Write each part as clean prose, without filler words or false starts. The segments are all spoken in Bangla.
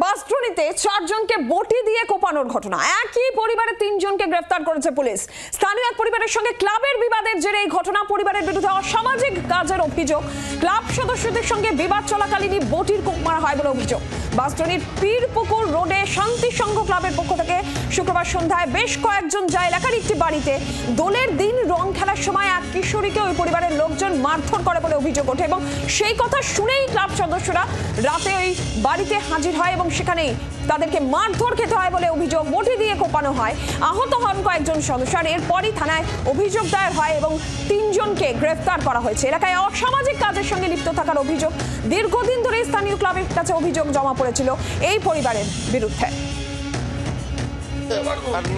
বাসট্রনিতে 4 জনকে বটি দিয়ে কোপানোর ঘটনা। একই পরিবারের 3 জনকে গ্রেফতার করেছে পুলিশ। স্থানীয় এক পরিবারের সঙ্গে ক্লাবের বিবাদের জেরে এই ঘটনা। পরিবারের বিরুদ্ধে অসামাজিক কাজের অভিযোগ। ক্লাব সদস্যদের সঙ্গে বিবাদ চলাকালীনই বটির কোপ মারা হয় বলে অভিযোগ। বাসট্রনির পীরপুকুর রোডে শান্তি সংঘ ক্লাবের পক্ষ থেকে শুক্রবার সন্ধ্যায় বেশ কয়েকজন যায় এলাকার একটি বাড়িতে দোলের দিন রং খেলার সময় এক কিশোরীকে ওই পরিবারের লোকজন মারধর করে বলে অভিযোগ ওঠে এবং সেই কথা শুনেই ক্লাব সদস্যরা রাতে ওই বাড়িতে হাজির হয় এবং সেখানেই তাদেরকে মারধর খেতে হয় বলে অভিযোগ। বটি দিয়ে কোপানো হয়, আহত হন কয়েকজন সদস্য। আর এরপরই থানায় অভিযোগ দায়ের হয় এবং 3 জনকে গ্রেফতার করা হয়েছে। এলাকায় অসামাজিক কাজের সঙ্গে লিপ্ত থাকার অভিযোগ। দীর্ঘদিন ধরে স্থানীয় ক্লাবের কাছে অভিযোগ জমা পড়েছিল এই পরিবারের বিরুদ্ধে।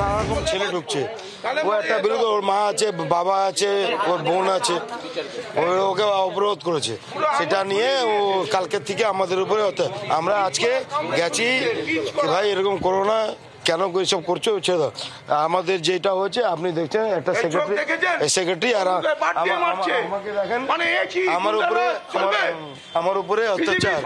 নানা রকম ছেলে ঢুকছে, ও একটা বিরোধী, ওর মা আছে, বাবা আছে, ওর বোন আছে, ওকে অবরোধ করেছে। সেটা নিয়ে ও কালকের থেকে আমাদের উপরে আমরা আজকে গেছি ভাই এরকম করো না, কেন এইসব করছো। আমাদের যেটা হয়েছে আপনি দেখছেন, একটা সেক্রেটারি আর আমাকে দেখেন, আমার উপরে অত্যাচার।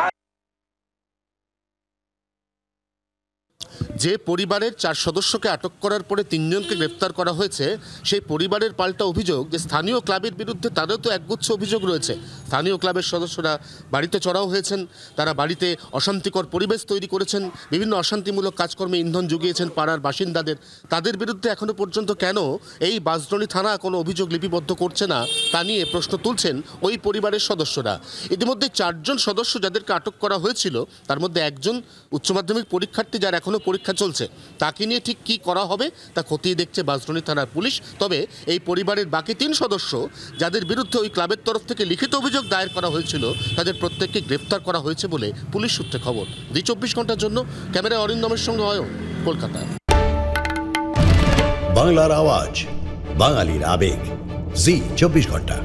যে পরিবারের 4 সদস্যকে আটক করার পরে 3 জনকে গ্রেপ্তার করা হয়েছে, সেই পরিবারের পাল্টা অভিযোগ যে স্থানীয় ক্লাবের বিরুদ্ধে তাদেরও তো একগুচ্ছ অভিযোগ রয়েছে। স্থানীয় ক্লাবের সদস্যরা বাড়িতে চড়াও হয়েছেন, তারা বাড়িতে অশান্তিকর পরিবেশ তৈরি করেছেন, বিভিন্ন অশান্তিমূলক কাজকর্মে ইন্ধন জুগিয়েছেন পাড়ার বাসিন্দাদের। তাদের বিরুদ্ধে এখনো পর্যন্ত কেন এই বাঁশদ্রোণী থানা কোনো অভিযোগ লিপিবদ্ধ করছে না তা নিয়ে প্রশ্ন তুলছেন ওই পরিবারের সদস্যরা। ইতিমধ্যে 4 জন সদস্য যাদেরকে আটক করা হয়েছিল, তার মধ্যে একজন উচ্চ মাধ্যমিক পরীক্ষার্থী যার এখনো পরীক্ষা চলছে। তাকে নিয়ে ঠিক কি করা হবে তা খতিয়ে দেখছে বাঁশদ্রোণী থানার পুলিশ। তবে এই পরিবারের বাকি 3 সদস্য যাদের বিরুদ্ধে ওই ক্লাবের তরফ থেকে লিখিত অভিযোগ দায়ের করা হয়েছিল, তাদের প্রত্যেককে গ্রেফতার করা হয়েছে বলে পুলিশ সূত্রে খবর। 24 ঘন্টার জন্য ক্যামেরায় অরিন্দমের সঙ্গে অয়ন, কলকাতা। বাংলার আওয়াজ, বাঙালির আবেগ, জি 24 ঘন্টা।